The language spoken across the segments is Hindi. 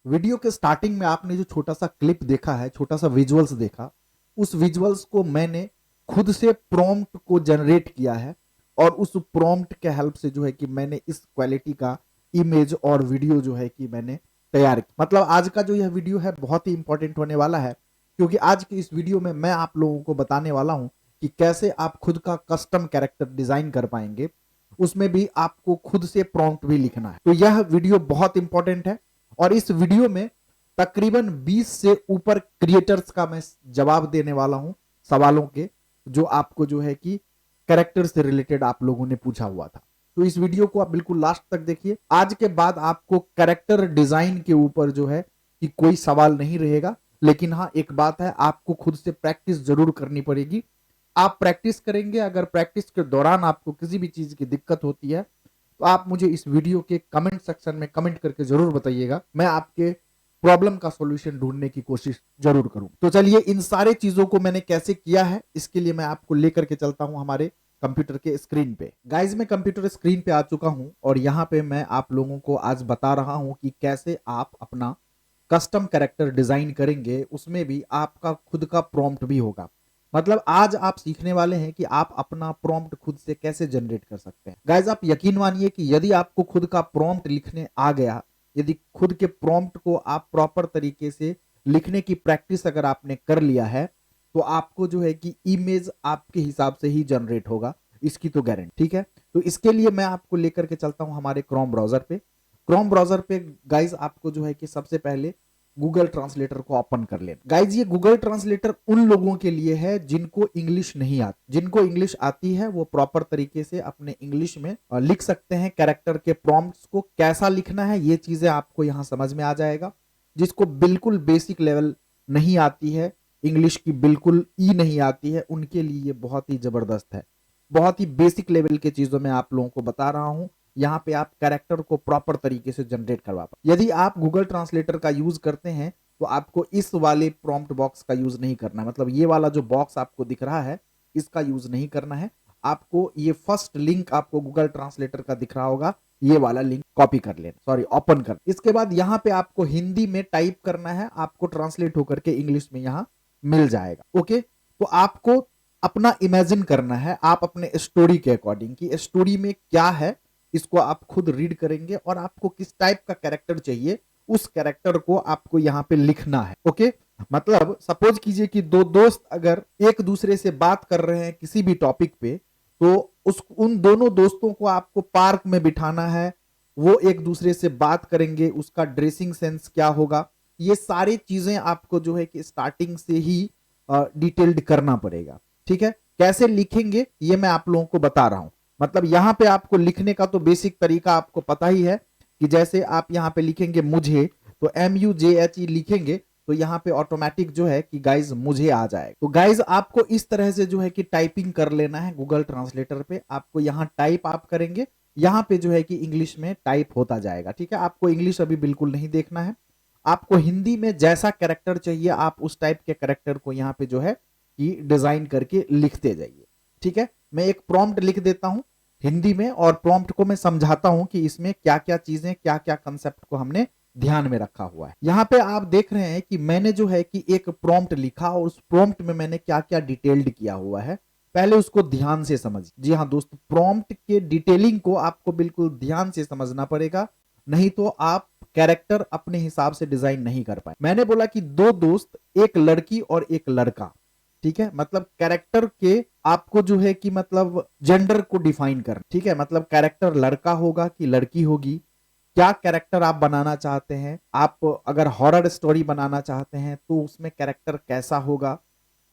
वीडियो के स्टार्टिंग में आपने जो छोटा सा क्लिप देखा है, छोटा सा विजुअल्स देखा, उस विजुअल्स को मैंने खुद से प्रॉम्प्ट को जनरेट किया है और उस प्रॉम्प्ट के हेल्प से जो है कि मैंने इस क्वालिटी का इमेज और वीडियो जो है कि मैंने तैयार किया। मतलब आज का जो यह वीडियो है बहुत ही इंपॉर्टेंट होने वाला है, क्योंकि आज की इस वीडियो में मैं आप लोगों को बताने वाला हूं कि कैसे आप खुद का कस्टम कैरेक्टर डिजाइन कर पाएंगे, उसमें भी आपको खुद से प्रॉम्प्ट भी लिखना है। तो यह वीडियो बहुत इंपॉर्टेंट है और इस वीडियो में तकरीबन 20 से ऊपर क्रिएटर्स का मैं जवाब देने वाला हूं, सवालों के जो आपको जो है कि कैरेक्टर से रिलेटेड आप लोगों ने पूछा हुआ था। तो इस वीडियो को आप बिल्कुल लास्ट तक देखिए। आज के बाद आपको कैरेक्टर डिजाइन के ऊपर जो है कि कोई सवाल नहीं रहेगा, लेकिन हाँ एक बात है, आपको खुद से प्रैक्टिस जरूर करनी पड़ेगी। आप प्रैक्टिस करेंगे, अगर प्रैक्टिस के दौरान आपको किसी भी चीज की दिक्कत होती है तो आप मुझे इस वीडियो के कमेंट सेक्शन में कमेंट करके जरूर बताइएगा। मैं आपके प्रॉब्लम का सॉल्यूशन ढूंढने की कोशिश जरूर करूं। तो चलिए, इन सारे चीजों को मैंने कैसे किया है इसके लिए मैं आपको लेकर के चलता हूं हमारे कंप्यूटर के स्क्रीन पे। गाइज, मैं कंप्यूटर स्क्रीन पे आ चुका हूं और यहां पे मैं आप लोगों को आज बता रहा हूं कि कैसे आप अपना कस्टम कैरेक्टर डिजाइन करेंगे, उसमें भी आपका खुद का प्रॉम्प्ट भी होगा। मतलब आज आप सीखने वाले हैं कि आप अपना प्रॉम्प्ट खुद से कैसे जनरेट कर सकते हैं। गाइज, आप यकीन मानिए कि यदि आपको खुद का प्रॉम्प्ट लिखने आ गया, यदि खुद के प्रॉम्प्ट को आप प्रॉपर तरीके से लिखने की प्रैक्टिस अगर आपने कर लिया है, तो आपको जो है कि इमेज आपके हिसाब से ही जनरेट होगा, इसकी तो गारंटी। ठीक है, तो इसके लिए मैं आपको लेकर के चलता हूं हमारे क्रोम ब्राउजर पे। क्रोम ब्राउजर पे गाइज आपको जो है कि सबसे पहले गूगल ट्रांसलेटर को ओपन कर लेना। गाइज, ये गूगल ट्रांसलेटर उन लोगों के लिए है जिनको इंग्लिश नहीं आती। जिनको इंग्लिश आती है वो प्रॉपर तरीके से अपने इंग्लिश में लिख सकते हैं। कैरेक्टर के प्रॉम्प्ट्स को कैसा लिखना है ये चीजें आपको यहां समझ में आ जाएगा। जिसको बिल्कुल बेसिक लेवल नहीं आती है, इंग्लिश की बिल्कुल ई नहीं आती है, उनके लिए ये बहुत ही जबरदस्त है। बहुत ही बेसिक लेवल के चीजों में आप लोगों को बता रहा हूं। यहाँ पे आप कैरेक्टर को प्रॉपर तरीके से जनरेट करवा पाए। यदि आप गूगल ट्रांसलेटर का यूज करते हैं तो आपको इस वाले प्रॉम्प्ट बॉक्स का यूज नहीं करना है। मतलब ये वाला जो बॉक्स आपको दिख रहा है इसका यूज नहीं करना है। आपको ये फर्स्ट लिंक आपको गूगल ट्रांसलेटर का दिख रहा होगा, ये वाला लिंक कॉपी कर लेना, सॉरी ओपन कर। इसके बाद यहाँ पे आपको हिंदी में टाइप करना है, आपको ट्रांसलेट होकर के इंग्लिश में यहाँ मिल जाएगा। ओके, तो आपको अपना इमेजिन करना है, आप अपने स्टोरी के अकॉर्डिंग कि स्टोरी में क्या है इसको आप खुद रीड करेंगे और आपको किस टाइप का कैरेक्टर चाहिए उस कैरेक्टर को आपको यहाँ पे लिखना है। ओके, मतलब सपोज कीजिए कि दो दोस्त अगर एक दूसरे से बात कर रहे हैं किसी भी टॉपिक पे, तो उन दोनों दोस्तों को आपको पार्क में बिठाना है। वो एक दूसरे से बात करेंगे, उसका ड्रेसिंग सेंस क्या होगा, ये सारी चीजें आपको जो है कि स्टार्टिंग से ही डिटेल्ड करना पड़ेगा। ठीक है, कैसे लिखेंगे ये मैं आप लोगों को बता रहा हूं। मतलब यहां पे आपको लिखने का तो बेसिक तरीका आपको पता ही है कि जैसे आप यहां पे लिखेंगे मुझे, तो MUJHE लिखेंगे तो यहां पे ऑटोमेटिक जो है कि गाइज मुझे आ जाएगा। तो गाइज आपको इस तरह से जो है कि टाइपिंग कर लेना है गूगल ट्रांसलेटर पे। आपको यहां टाइप आप करेंगे, यहां पे जो है कि इंग्लिश में टाइप होता जाएगा। ठीक है, आपको इंग्लिश अभी बिल्कुल नहीं देखना है, आपको हिंदी में जैसा कैरेक्टर चाहिए आप उस टाइप के कैरेक्टर को यहाँ पे जो है कि डिजाइन करके लिखते जाइए। ठीक है, मैं एक प्रॉम्प्ट लिख देता हूं हिंदी में और प्रॉम्प्ट को मैं समझाता हूं कि इसमें क्या क्या चीजें, क्या क्या कंसेप्ट को हमने ध्यान में रखा हुआ है। यहाँ पे आप देख रहे हैं कि मैंने जो है कि एक प्रॉम्प्ट लिखा और उस प्रॉम्प्ट में मैंने क्या क्या डिटेल्ड किया हुआ है, पहले उसको ध्यान से समझ। जी हाँ दोस्त, प्रॉम्प्ट के डिटेलिंग को आपको बिल्कुल ध्यान से समझना पड़ेगा, नहीं तो आप कैरेक्टर अपने हिसाब से डिजाइन नहीं कर पाए। मैंने बोला कि दो दोस्त, एक लड़की और एक लड़का। ठीक है, मतलब कैरेक्टर के आपको जो है कि मतलब जेंडर को डिफाइन कर। ठीक है, मतलब कैरेक्टर लड़का होगा कि लड़की होगी, क्या कैरेक्टर आप बनाना चाहते हैं। आप अगर हॉरर स्टोरी बनाना चाहते हैं तो उसमें कैरेक्टर कैसा होगा,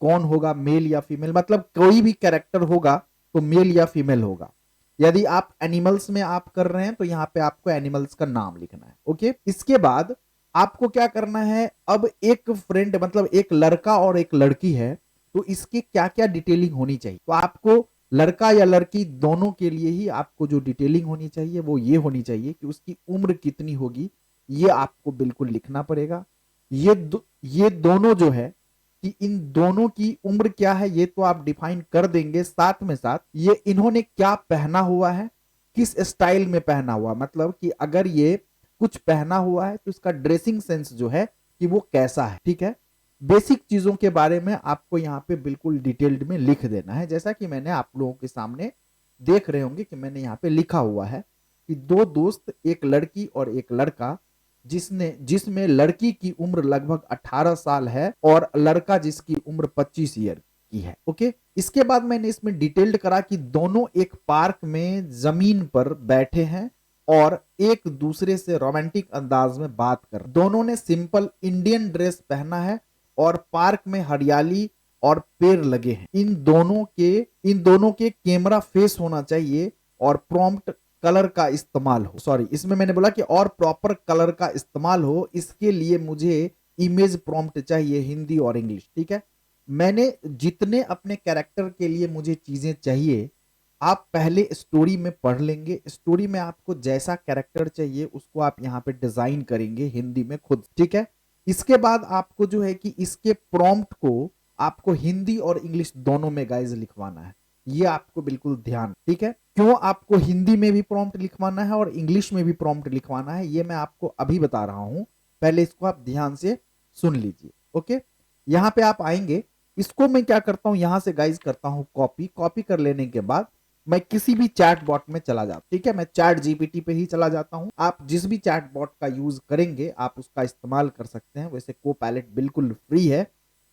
कौन होगा, मेल या फीमेल। मतलब कोई भी कैरेक्टर होगा तो मेल या फीमेल होगा। यदि आप एनिमल्स में आप कर रहे हैं तो यहां पे आपको एनिमल्स का नाम लिखना है। ओके, इसके बाद आपको क्या करना है, अब एक फ्रेंड मतलब एक लड़का और एक लड़की है, तो इसकी क्या क्या डिटेलिंग होनी चाहिए। तो आपको लड़का या लड़की दोनों के लिए ही आपको जो डिटेलिंग होनी चाहिए वो ये होनी चाहिए कि उसकी उम्र कितनी होगी, ये आपको बिल्कुल लिखना पड़ेगा। ये दोनों जो है कि इन दोनों की उम्र क्या है ये तो आप डिफाइन कर देंगे। साथ में साथ ये इन्होंने क्या पहना हुआ है, किस स्टाइल में पहना हुआ, मतलब कि अगर ये कुछ पहना हुआ है तो इसका ड्रेसिंग सेंस जो है कि वो कैसा है, ठीक है। बेसिक चीजों के बारे में आपको यहाँ पे बिल्कुल डिटेल्ड में लिख देना है, जैसा कि मैंने आप लोगों के सामने देख रहे होंगे कि मैंने यहाँ पे लिखा हुआ है कि दो दोस्त, एक लड़की और एक लड़का, जिसमें लड़की की उम्र लगभग 18 साल है और लड़का जिसकी उम्र 25 ईयर की है। ओके, इसके बाद मैंने इसमें डिटेल्ड करा कि दोनों एक पार्क में जमीन पर बैठे हैं और एक दूसरे से रोमांटिक अंदाज में बात कर, दोनों ने सिंपल इंडियन ड्रेस पहना है और पार्क में हरियाली और पेड़ लगे हैं। इन दोनों के कैमरा फेस होना चाहिए और प्रॉम्प्ट कलर का इस्तेमाल हो, सॉरी इसमें मैंने बोला कि और प्रॉपर कलर का इस्तेमाल हो, इसके लिए मुझे इमेज प्रॉम्प्ट चाहिए हिंदी और इंग्लिश, ठीक है। मैंने जितने अपने कैरेक्टर के लिए मुझे चीजें चाहिए आप पहले स्टोरी में पढ़ लेंगे। स्टोरी में आपको जैसा कैरेक्टर चाहिए उसको आप यहाँ पे डिजाइन करेंगे हिंदी में खुद, ठीक है। इसके बाद आपको जो है कि इसके प्रॉम्प्ट को आपको हिंदी और इंग्लिश दोनों में गाइज लिखवाना है, ये आपको बिल्कुल ध्यान, ठीक है। क्यों आपको हिंदी में भी प्रॉम्प्ट लिखवाना है और इंग्लिश में भी प्रॉम्प्ट लिखवाना है ये मैं आपको अभी बता रहा हूं, पहले इसको आप ध्यान से सुन लीजिए। ओके, यहां पे आप आएंगे, इसको मैं क्या करता हूं यहां से गाइज करता हूं कॉपी कर लेने के बाद मैं किसी भी चैट बॉट में चला जाता हूं, ठीक है। मैं चैट जीपीटी पे ही चला जाता हूं। आप जिस भी चैट बॉट का यूज करेंगे आप उसका इस्तेमाल कर सकते हैं, वैसे कोपायलट बिल्कुल फ्री है,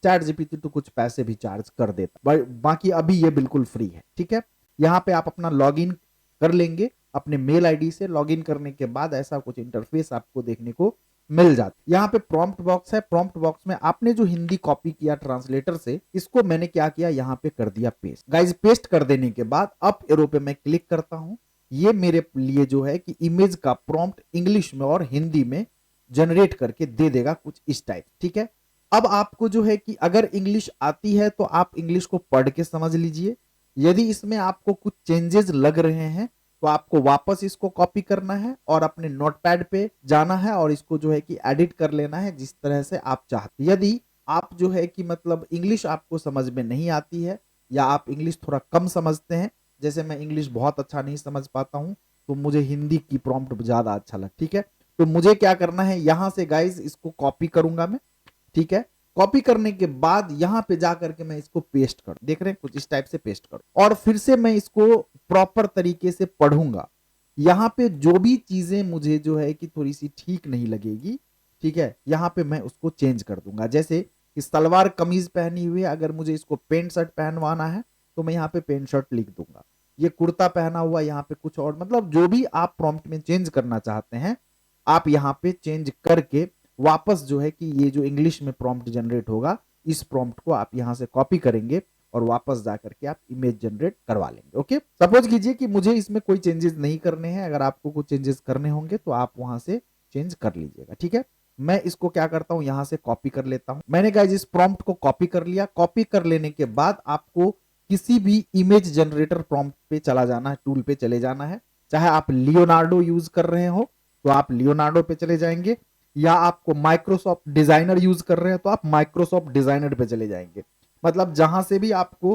चैट जीपीटी तो कुछ पैसे भी चार्ज कर देता, बाकी अभी ये बिल्कुल फ्री है, ठीक है। यहाँ पे आप अपना लॉगिन कर लेंगे, अपने मेल आईडी से लॉगिन करने के बाद ऐसा कुछ इंटरफेस आपको देखने को मिल जाता है। यहाँ पे प्रॉम्प्ट बॉक्स है, प्रॉम्प्ट बॉक्स में आपने जो हिंदी कॉपी किया ट्रांसलेटर से, इसको मैंने क्या किया यहाँ पे कर दिया पेस्ट। गाइज पेस्ट कर देने के बाद अप एरो पे मैं क्लिक करता हूं, ये मेरे लिए जो है कि इमेज का प्रॉम्प्ट इंग्लिश में और हिंदी में जनरेट करके दे देगा कुछ इस टाइप, ठीक है। अब आपको जो है कि अगर इंग्लिश आती है तो आप इंग्लिश को पढ़ के समझ लीजिए, यदि इसमें आपको कुछ चेंजेस लग रहे हैं तो आपको वापस इसको कॉपी करना है और अपने नोटपैड पे जाना है और इसको जो है कि एडिट कर लेना है जिस तरह से आप चाहते। यदि आप जो है कि मतलब इंग्लिश आपको समझ में नहीं आती है या आप इंग्लिश थोड़ा कम समझते हैं, जैसे मैं इंग्लिश बहुत अच्छा नहीं समझ पाता हूं तो मुझे हिंदी की प्रॉम्प्ट ज्यादा अच्छा लगता, ठीक है। तो मुझे क्या करना है, यहां से गाइज इसको कॉपी करूंगा मैं, ठीक है। कॉपी करने के बाद यहां पे जाकर के मैं इसको पेस्ट कर, देख रहे हैं कुछ इस टाइप से पेस्ट करूं और फिर से मैं इसको प्रॉपर तरीके से पढ़ूंगा। यहां पे जो भी चीजें मुझे जो है कि थोड़ी सी ठीक नहीं लगेगी, ठीक है, यहां पे मैं उसको चेंज कर दूंगा। जैसे कि सलवार कमीज पहनी हुई है, अगर मुझे इसको पेंट शर्ट पहनवाना है तो मैं यहाँ पे पेंट शर्ट लिख दूंगा। ये कुर्ता पहना हुआ यहाँ पे कुछ और, मतलब जो भी आप प्रॉम्प्ट में चेंज करना चाहते हैं आप यहाँ पे चेंज करके वापस जो है कि ये जो इंग्लिश में प्रॉम्प्ट जनरेट होगा इस प्रॉम्प्ट को आप यहां से कॉपी करेंगे और वापस जाकर के आप इमेज जनरेट करवा लेंगे। ओके, सपोज कीजिए कि मुझे इसमें कोई चेंजेस नहीं करने हैं, अगर आपको कुछ चेंजेस करने होंगे तो आप वहां से चेंज कर लीजिएगा, ठीक है। मैं इसको क्या करता हूं यहां से कॉपी कर लेता हूं। मैंने गाइस इस प्रॉम्प्ट को कॉपी कर लिया। कॉपी कर लेने के बाद आपको किसी भी इमेज जनरेटर प्रॉम्प्ट पे चला जाना है, टूल पे चले जाना है। चाहे आप लियोनार्डो यूज कर रहे हो तो आप लियोनार्डो पे चले जाएंगे, या आपको माइक्रोसॉफ्ट डिजाइनर यूज कर रहे हैं तो आप माइक्रोसॉफ्ट डिजाइनर पे चले जाएंगे। मतलब जहां से भी आपको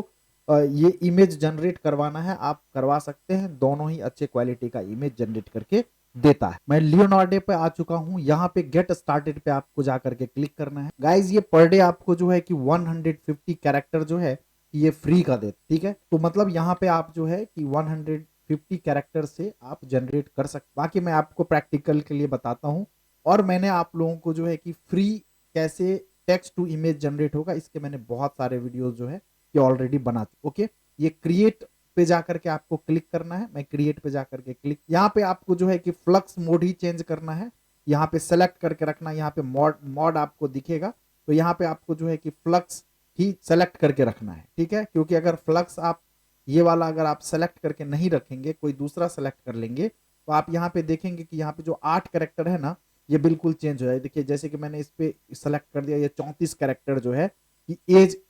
ये इमेज जनरेट करवाना है आप करवा सकते हैं, दोनों ही अच्छे क्वालिटी का इमेज जनरेट करके देता है। मैं लियोनार्डो पे आ चुका हूं, यहाँ पे गेट स्टार्टेड पे आपको जाकर के क्लिक करना है। गाइज ये पर डे आपको जो है कि 150 कैरेक्टर जो है ये फ्री का देता, ठीक है। तो मतलब यहाँ पे आप जो है कि 150 कैरेक्टर से आप जनरेट कर सकते। बाकी मैं आपको प्रैक्टिकल के लिए बताता हूँ, और मैंने आप लोगों को जो है कि फ्री कैसे टेक्स्ट टू इमेज जनरेट होगा इसके मैंने बहुत सारे वीडियोस जो है कि ऑलरेडी बना चुके। ओके, ये क्रिएट पे जाकर के आपको क्लिक करना है। मैं क्रिएट पे जाकर के क्लिक, यहाँ पे आपको जो है कि फ्लक्स मोड ही चेंज करना है, यहाँ पे सेलेक्ट करके रखना। यहाँ पे मॉड आपको दिखेगा तो यहाँ पे आपको जो है कि फ्लक्स ही सेलेक्ट करके रखना है, ठीक है। क्योंकि अगर फ्लक्स आप ये वाला अगर आप सेलेक्ट करके नहीं रखेंगे, कोई दूसरा सेलेक्ट कर लेंगे तो आप यहाँ पे देखेंगे कि यहाँ पे जो 8 कैरेक्टर है ना ये बिल्कुल चेंज हो जाए। देखिए जैसे कि मैंने इस पे सेलेक्ट कर दिया, ये 34 कैरेक्टर जो है कि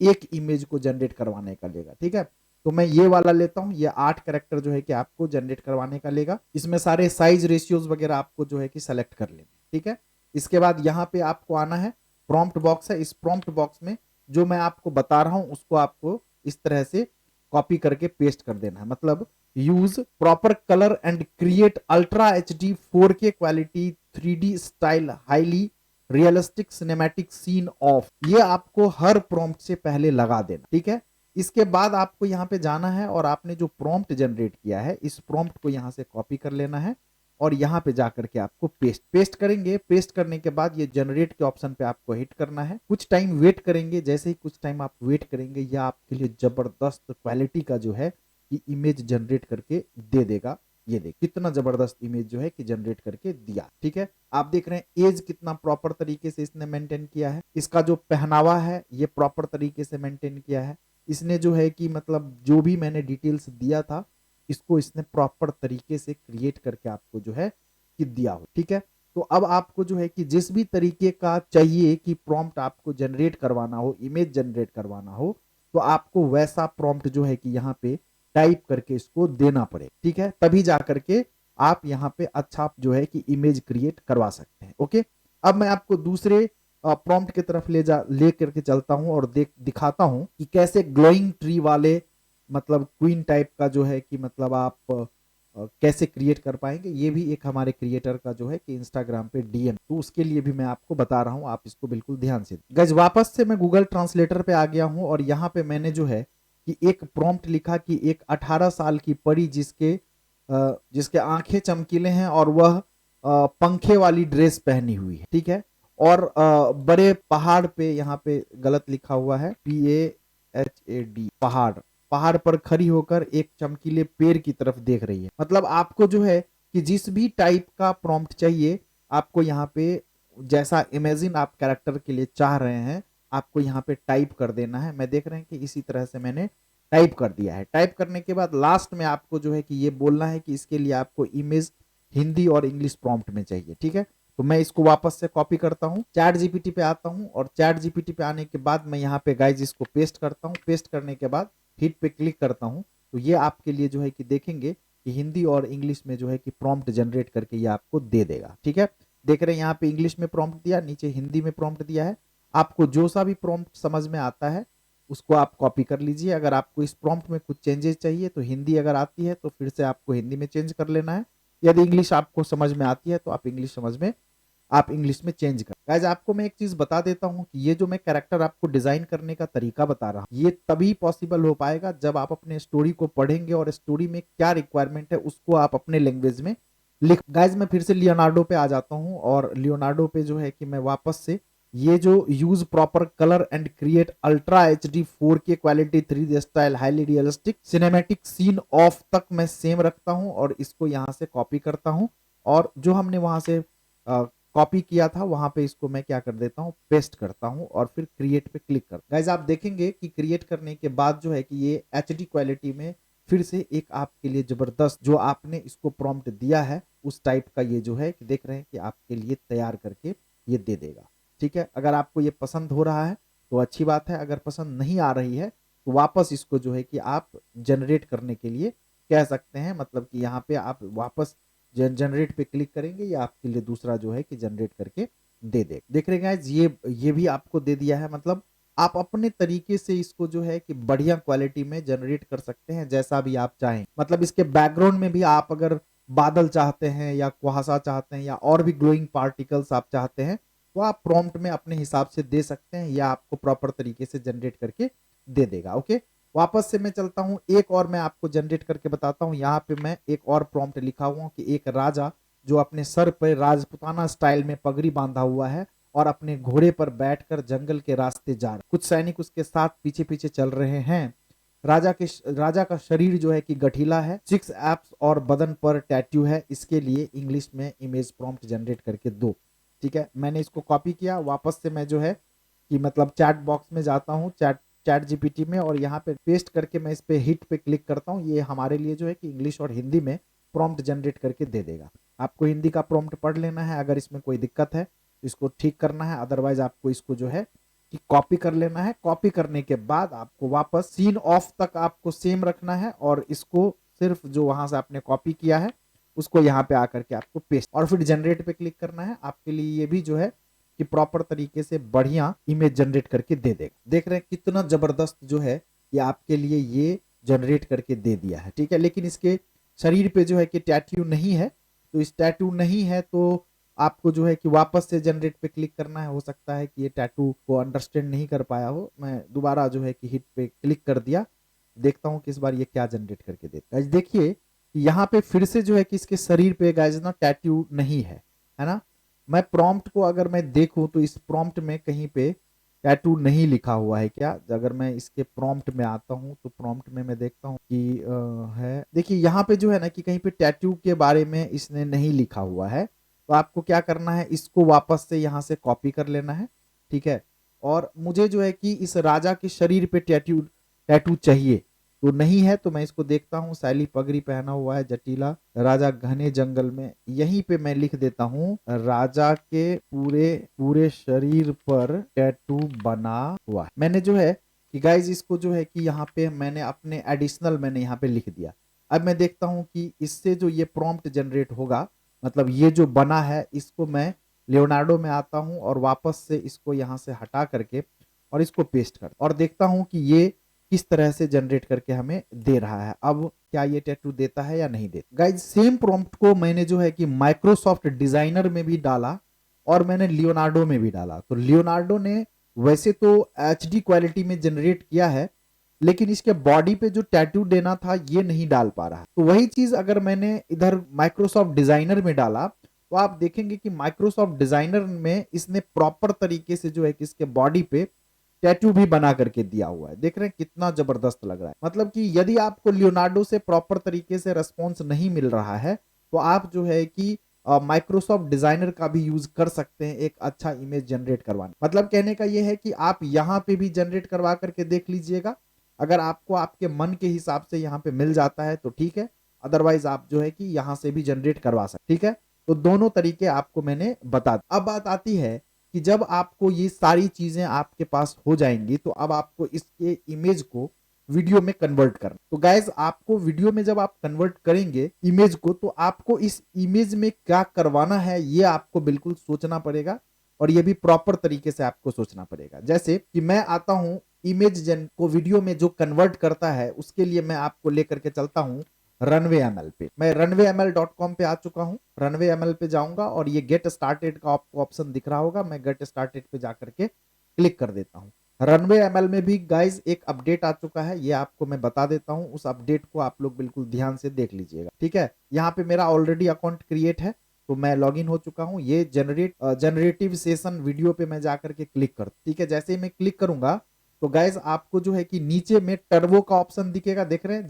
एक इमेज को जनरेट करवाने का लेगा, ठीक है। तो मैं ये वाला लेता हूं, ये 8 कैरेक्टर जो है कि आपको जनरेट करवाने का लेगा। इसमें सारे साइज रेशियोज वगैरह आपको जो है कि सेलेक्ट कर लेंगे, ठीक है। इसके बाद यहाँ पे आपको आना है, प्रॉम्प्ट बॉक्स है, इस प्रॉम्प्ट बॉक्स में जो मैं आपको बता रहा हूं उसको आपको इस तरह से कॉपी करके पेस्ट कर देना है। मतलब use proper colour and create ultra HD 4K quality 3D style highly realistic cinematic scene of, ये आपको हर प्रॉम्प्ट से पहले लगा देना, ठीक है। इसके बाद आपको यहाँ पे जाना है और आपने जो प्रॉम्प्ट जनरेट किया है इस प्रॉम्प्ट को यहाँ से कॉपी कर लेना है और यहाँ पे जाकर के आपको पेस्ट करेंगे। पेस्ट करने के बाद ये जनरेट के ऑप्शन पे आपको हिट करना है, कुछ टाइम वेट करेंगे। जैसे ही कुछ टाइम आप वेट करेंगे यह आपके लिए जबरदस्त क्वालिटी का जो है कि इमेज जनरेट करके दे देगा। ये देख कितना जबरदस्त इमेज जो है कि जनरेट करके दिया, ठीक है। आप देख रहे हैं एज कितना प्रॉपर तरीके से इसने मेंटेन किया है, इसका जो पहनावा है ये प्रॉपर तरीके से मेंटेन किया है। इसने जो है कि मतलब जो भी मैंने डिटेल्स दिया था इसको इसने प्रॉपर तरीके से क्रिएट करके आपको जो है कि दिया हो, ठीक है। तो अब आपको जो है कि जिस भी तरीके का चाहिए कि प्रॉम्प्ट आपको जनरेट करवाना हो, इमेज जनरेट करवाना हो, तो आपको वैसा प्रॉम्प्ट जो है कि यहाँ पे टाइप करके इसको देना पड़े, ठीक है। तभी जा करके आप यहाँ पे अच्छा जो है कि इमेज क्रिएट करवा सकते हैं। ओके, अब मैं आपको दूसरे प्रॉम्प्ट की तरफ ले करके चलता हूं और दिखाता हूं कि कैसे ग्लोइंग ट्री वाले मतलब क्वीन टाइप का जो है कि मतलब आप कैसे क्रिएट कर पाएंगे। ये भी एक हमारे क्रिएटर का जो है कि इंस्टाग्राम पे DM, तो उसके लिए भी मैं आपको बता रहा हूं, आप इसको बिल्कुल ध्यान से। गाइस वापस से मैं गूगल ट्रांसलेटर पे आ गया हूं और यहाँ पे मैंने जो है कि एक प्रॉम्प्ट लिखा कि एक 18 साल की परी जिसके आंखें चमकीले हैं और वह पंखे वाली ड्रेस पहनी हुई है, ठीक है। और बड़े पहाड़ पे, यहाँ पे गलत लिखा हुआ है PAHAD, पहाड़ पर खड़ी होकर एक चमकीले पेड़ की तरफ देख रही है। मतलब आपको जो है कि जिस भी टाइप का प्रॉम्प्ट चाहिए आपको यहाँ पे जैसा इमेजिन आप कैरेक्टर के लिए चाह रहे हैं आपको यहाँ पे टाइप कर देना है। मैं देख रहे हैं कि इसी तरह से मैंने टाइप कर दिया है। टाइप करने के बाद लास्ट में आपको जो है कि ये बोलना है कि इसके लिए आपको इमेज हिंदी और इंग्लिश प्रॉम्प्ट में चाहिए, ठीक है। तो मैं इसको वापस से कॉपी करता हूँ, चैट जीपीटी पे आता हूँ और चैट जीपीटी पे आने के बाद मैं यहाँ पे गाइज इसको पेस्ट करता हूँ। पेस्ट करने के बाद हिट पे क्लिक करता हूँ तो ये आपके लिए जो है कि देखेंगे कि हिंदी और इंग्लिश में जो है कि प्रॉम्प्ट जनरेट करके ये आपको दे देगा, ठीक है। देख रहे हैं यहाँ पे इंग्लिश में प्रॉम्प्ट दिया, नीचे हिंदी में प्रॉम्प्ट दिया है। आपको जो सा भी प्रॉम्प्ट समझ में आता है उसको आप कॉपी कर लीजिए। अगर आपको इस प्रॉम्प्ट में कुछ चेंजेस चाहिए तो हिंदी अगर आती है तो फिर से आपको हिंदी में चेंज कर लेना है। यदि इंग्लिश आपको समझ में आती है तो आप इंग्लिश में चेंज कर। गाइस आपको मैं एक चीज बता देता हूं कि ये जो मैं कैरेक्टर आपको डिजाइन करने का तरीका बता रहा हूं ये तभी पॉसिबल हो पाएगा जब आप अपने स्टोरी को पढ़ेंगे और स्टोरी में क्या रिक्वायरमेंट है उसको आप अपने लैंग्वेज में लिख। गाइस मैं फिर से लियोनार्डो पे आ जाता हूं और लियोनार्डो पे जो है कि मैं वापस से ये जो use proper colour and create ultra HD 4K quality 3D style highly realistic cinematic scene of तक मैं सेम रखता हूं और इसको यहां से कॉपी करता हूं और जो हमने वहां से कॉपी किया था वहां पे इसको मैं क्या कर देता हूं पेस्ट करता हूं और फिर क्रिएट पे क्लिक कर। गाइज आप देखेंगे कि क्रिएट करने के बाद जो है कि ये HD क्वालिटी में फिर से एक आपके लिए जबरदस्त जो आपने इसको प्रॉम्प्ट दिया है उस टाइप का ये जो है कि देख रहे हैं कि आपके लिए तैयार करके ये दे देगा, ठीक है। अगर आपको ये पसंद हो रहा है तो अच्छी बात है, अगर पसंद नहीं आ रही है तो वापस इसको जो है कि आप जनरेट करने के लिए कह सकते हैं। मतलब कि यहाँ पे आप वापस जनरेट पे क्लिक करेंगे या आपके लिए दूसरा जो है कि जनरेट करके दे दे। देख रहे गाइस ये भी आपको दे दिया है। मतलब आप अपने तरीके से इसको जो है कि बढ़िया क्वालिटी में जनरेट कर सकते हैं जैसा भी आप चाहें। मतलब इसके बैकग्राउंड में भी आप अगर बादल चाहते हैं या कुहासा चाहते हैं या और भी ग्लोइंग पार्टिकल्स आप चाहते हैं तो आप प्रॉम्प्ट में अपने हिसाब से दे सकते हैं या आपको प्रॉपर तरीके से जनरेट करके दे देगा। ओके, वापस से मैं चलता हूं, एक और मैं आपको जनरेट करके बताता हूं। यहाँ पे मैं एक और प्रॉम्प्ट लिखा हुआ कि एक राजा जो अपने सर पर राजपुताना स्टाइल में पगड़ी बांधा हुआ है और अपने घोड़े पर बैठकर जंगल के रास्ते जा रहे, कुछ सैनिक उसके साथ पीछे पीछे चल रहे हैं। राजा का शरीर जो है कि गठीला है, 6 एप्स और बदन पर टैटू है। इसके लिए इंग्लिश में इमेज प्रॉम्प्ट जनरेट करके दो, ठीक है। मैंने इसको कॉपी किया, वापस से मैं जो है कि मतलब चैट बॉक्स में जाता हूँ चैट जीपीटी में और यहाँ पे पेस्ट करके मैं इस पे हिट पे क्लिक करता हूँ। ये हमारे लिए जो है कि इंग्लिश और हिंदी में प्रॉम्प्ट जनरेट करके दे देगा। आपको हिंदी का प्रॉम्प्ट पढ़ लेना है, अगर इसमें कोई दिक्कत है इसको ठीक करना है, अदरवाइज आपको इसको जो है कि कॉपी कर लेना है। कॉपी करने के बाद आपको वापस सीन ऑफ तक आपको सेम रखना है और इसको सिर्फ जो वहां से आपने कॉपी किया है उसको यहाँ पे आकर के आपको पेस्ट और फिर जनरेट पे क्लिक करना है। आपके लिए ये भी जो है कि प्रॉपर तरीके से बढ़िया इमेज जनरेट करके दे देगा। देख रहे हैं कितना जबरदस्त जो है कि आपके लिए ये जनरेट करके दे दिया है, ठीक है। लेकिन इसके शरीर पे जो है कि टैटू नहीं है, तो इस टैटू नहीं है तो आपको जो है कि वापस से जनरेट पे क्लिक करना है। हो सकता है कि ये टैटू को अंडरस्टैंड नहीं कर पाया हो। मैं दोबारा जो है कि हिट पे क्लिक कर दिया, देखता हूँ कि इस बार ये क्या जनरेट करके देता है। देखिए कि यहाँ पे फिर से जो है कि इसके शरीर पे गाइस ना टैटू नहीं है ना। मैं प्रॉम्प्ट को अगर मैं देखूं तो इस प्रॉम्प्ट में कहीं पे टैटू नहीं लिखा हुआ है क्या। अगर मैं इसके प्रॉम्प्ट में आता हूं तो प्रॉम्प्ट में मैं देखता हूं कि है, देखिए यहाँ पे जो है ना कि कहीं पे टैटू के बारे में इसने नहीं लिखा हुआ है। तो आपको क्या करना है, इसको वापस से यहाँ से कॉपी कर लेना है, ठीक है। और मुझे जो है कि इस राजा के शरीर पे टैटू टैटू चाहिए, तो नहीं है तो मैं इसको देखता हूँ, शैली पगड़ी पहना हुआ है, जटीला राजा घने जंगल में, यहीं पे मैं लिख देता हूँ राजा के पूरे पूरे शरीर पर टैटू बना हुआ है। मैंने जो है कि गाइज इसको जो है कि यहाँ पे मैंने अपने एडिशनल मैंने यहाँ पे लिख दिया। अब मैं देखता हूँ कि इससे जो ये प्रॉम्प्ट जनरेट होगा, मतलब ये जो बना है, इसको मैं लियोनार्डो में आता हूँ और वापस से इसको यहाँ से हटा करके और इसको पेस्ट कर और देखता हूँ कि ये किस तरह से जनरेट करके हमें दे रहा है। अब क्या ये टैटू देता है या नहीं देता। गाइज सेम प्रॉम्प्ट को मैंने जो है कि माइक्रोसॉफ्ट डिजाइनर में भी डाला और मैंने लियोनार्डो में भी डाला। तो लियोनार्डो ने वैसे तो एचडी क्वालिटी में जनरेट किया है, लेकिन इसके बॉडी पे जो टैटू देना था ये नहीं डाल पा रहा। तो वही चीज अगर मैंने इधर माइक्रोसॉफ्ट डिजाइनर में डाला तो आप देखेंगे कि माइक्रोसॉफ्ट डिजाइनर में इसने प्रॉपर तरीके से जो है कि इसके बॉडी पे टैटू भी बना करके दिया हुआ है। देख रहे हैं कितना जबरदस्त लग रहा है। मतलब कि यदि आपको लियोनार्डो से प्रॉपर तरीके से रेस्पॉन्स नहीं मिल रहा है तो आप जो है कि माइक्रोसॉफ्ट डिजाइनर का भी यूज कर सकते हैं एक अच्छा इमेज जनरेट करवाने। मतलब कहने का यह है कि आप यहाँ पे भी जनरेट करवा करके देख लीजिएगा। अगर आपको आपके मन के हिसाब से यहाँ पे मिल जाता है तो ठीक है, अदरवाइज आप जो है कि यहाँ से भी जनरेट करवा सकते, ठीक है। तो दोनों तरीके आपको मैंने बता दिए। अब बात आती है कि जब आपको ये सारी चीजें आपके पास हो जाएंगी तो अब आपको इसके इमेज को वीडियो में कन्वर्ट करना। तो गाइज आपको वीडियो में जब आप कन्वर्ट करेंगे इमेज को, तो आपको इस इमेज में क्या करवाना है ये आपको बिल्कुल सोचना पड़ेगा और ये भी प्रॉपर तरीके से आपको सोचना पड़ेगा। जैसे कि मैं आता हूं इमेज जन को वीडियो में जो कन्वर्ट करता है, उसके लिए मैं आपको लेकर के चलता हूं रनवे एमएल पे। मैं runwayml.com पे आ चुका हूं। रनवे एमएल पे जाऊंगा और ये गेट स्टार्टेड का आपको ऑप्शन दिख रहा होगा। मैं गेट स्टार्टेड पे जाकर के क्लिक कर देता हूं। रनवे एमएल में भी गाइज एक अपडेट आ चुका है, ये आपको मैं बता देता हूं। उस अपडेट को आप लोग बिल्कुल ध्यान से देख लीजिएगा, ठीक है। यहाँ पे मेरा ऑलरेडी अकाउंट क्रिएट है तो मैं लॉग इन हो चुका हूं। ये जनरेटिव सेशन वीडियो पे मैं जाकर के क्लिक कर, ठीक है। जैसे ही मैं क्लिक करूंगा तो गाइज आपको जो है कि नीचे में टर्बो का ऑप्शन दिखेगा, देख रहे हैं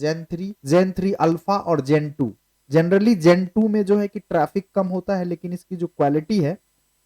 जेन 3 अल्फा और जेन 2। जनरली जेन 2 में जो है कि ट्रैफिक कम होता है, लेकिन इसकी जो क्वालिटी है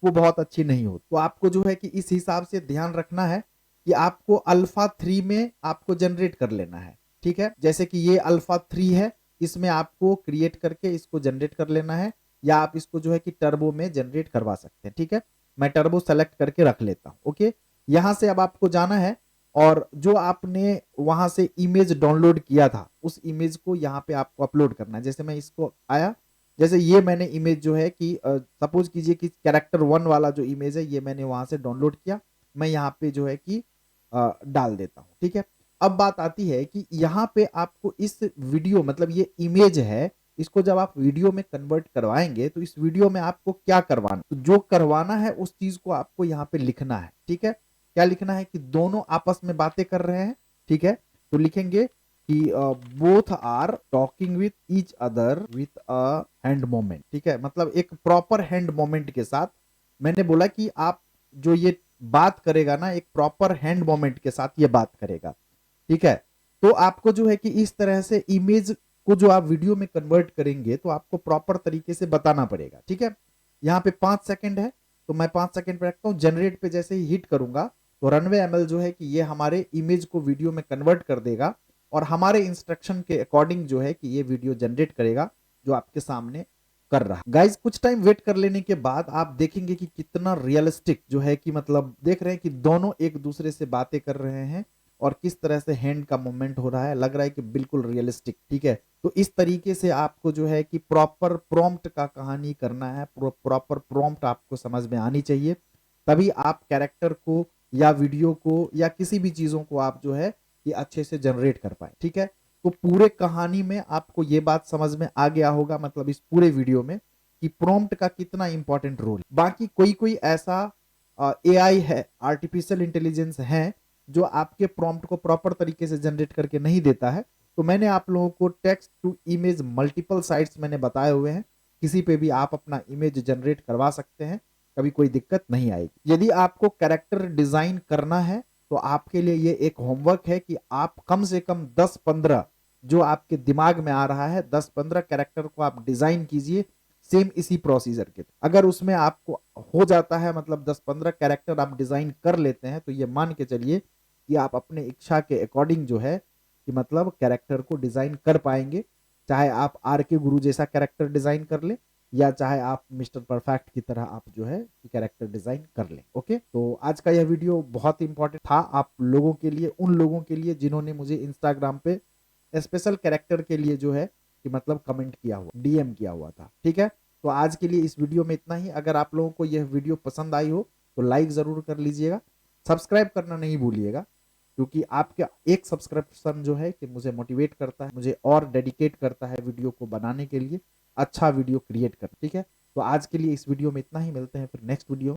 वो बहुत अच्छी नहीं होती। तो आपको जो है कि इस हिसाब से ध्यान रखना है कि आपको अल्फा 3 में आपको जनरेट कर लेना है, ठीक है। जैसे कि ये अल्फा 3 है, इसमें आपको क्रिएट करके इसको जनरेट कर लेना है, या आप इसको जो है कि टर्बो में जनरेट करवा सकते हैं, ठीक है। मैं टर्बो सेलेक्ट करके रख लेता हूं, ओके। यहां से अब आपको जाना है और जो आपने वहां से इमेज डाउनलोड किया था उस इमेज को यहाँ पे आपको अपलोड करना है। जैसे मैं इसको आया, जैसे ये मैंने इमेज जो है कि सपोज कीजिए कि कैरेक्टर 1 वाला जो इमेज है ये मैंने वहां से डाउनलोड किया, मैं यहाँ पे जो है कि डाल देता हूँ, ठीक है। अब बात आती है कि यहाँ पे आपको इस वीडियो, मतलब ये इमेज है, इसको जब आप वीडियो में कन्वर्ट करवाएंगे तो इस वीडियो में आपको क्या करवाना, तो जो करवाना है उस चीज को आपको यहाँ पे लिखना है, ठीक है। क्या लिखना है कि दोनों आपस में बातें कर रहे हैं, ठीक है। तो लिखेंगे कि both are talking with each other with a hand moment, ठीक है। मतलब एक प्रॉपर हैंड मोमेंट के साथ। मैंने बोला कि आप जो ये बात करेगा ना एक प्रॉपर हैंड मोमेंट के साथ ये बात करेगा, ठीक है। तो आपको जो है कि इस तरह से इमेज को जो आप वीडियो में कन्वर्ट करेंगे तो आपको प्रॉपर तरीके से बताना पड़ेगा, ठीक है। यहाँ पे 5 सेकंड है तो मैं 5 सेकंड पे रखता हूँ। जनरेट पे जैसे ही हिट करूंगा तो रनवे एमएल जो है कि ये हमारे इमेज को वीडियो में कन्वर्ट कर देगा और हमारे इंस्ट्रक्शन के अकॉर्डिंग जो है कि ये वीडियो जनरेट करेगा जो आपके सामने कर रहा। गाइज कुछ टाइम वेट कर लेने के बाद आप देखेंगे कि कितना रियलिस्टिक जो है कि मतलब देख रहे हैं कि दोनों एक दूसरे से बातें कर रहे हैं और किस तरह से हैंड का मूवमेंट हो रहा है, लग रहा है कि बिल्कुल रियलिस्टिक, ठीक है। तो इस तरीके से आपको जो है कि प्रॉपर प्रॉम्प्ट का कहानी करना है, प्रॉपर प्रॉम्प्ट आपको समझ में आनी चाहिए, तभी आप कैरेक्टर को या वीडियो को या किसी भी चीजों को आप जो है कि अच्छे से जनरेट कर पाए, ठीक है। तो पूरे कहानी में आपको ये बात समझ में आ गया होगा, मतलब इस पूरे वीडियो में, कि प्रॉम्प्ट का कितना इंपॉर्टेंट रोल। बाकी कोई कोई ऐसा एआई है, आर्टिफिशियल इंटेलिजेंस है, जो आपके प्रॉम्प्ट को प्रॉपर तरीके से जनरेट करके नहीं देता है। तो मैंने आप लोगों को text to image multiple sites मैंने बताए हुए हैं, किसी पे भी आप अपना इमेज जनरेट करवा सकते हैं, कभी कोई दिक्कत नहीं आएगी। यदि आपको कैरेक्टर डिजाइन करना है तो आपके लिए ये एक होमवर्क है कि आप कम से कम 10-15 जो आपके दिमाग में आ रहा है 10-15 कैरेक्टर को आप डिजाइन कीजिए सेम इसी प्रोसीजर के। अगर उसमें आपको हो जाता है, मतलब 10-15 कैरेक्टर आप डिजाइन कर लेते हैं, तो ये मान के चलिए कि आप अपने इच्छा के अकॉर्डिंग जो है कि मतलब कैरेक्टर को डिजाइन कर पाएंगे। चाहे आप आर के गुरु जैसा कैरेक्टर डिजाइन कर ले, या चाहे आप मिस्टर परफेक्ट की तरह आप जो है कैरेक्टर डिजाइन कर लें। ओके, तो आज का यह वीडियो बहुत इंपॉर्टेंट था आप लोगों के लिए, उन लोगों के लिए जिन्होंने मुझे इंस्टाग्राम पे स्पेशल कैरेक्टर के लिए जो है कि मतलब कमेंट किया हुआ, डीएम किया हुआ था। ठीक है, तो आज के लिए इस वीडियो में इतना ही। अगर आप लोगों को यह वीडियो पसंद आई हो तो लाइक जरूर कर लीजिएगा, सब्सक्राइब करना नहीं भूलिएगा, क्योंकि आपका एक सब्सक्रिप्शन जो है कि मुझे मोटिवेट करता है, मुझे और डेडिकेट करता है वीडियो को बनाने के लिए, अच्छा वीडियो क्रिएट कर। ठीक है, तो आज के लिए इस वीडियो में इतना ही, मिलते हैं फिर नेक्स्ट वीडियो।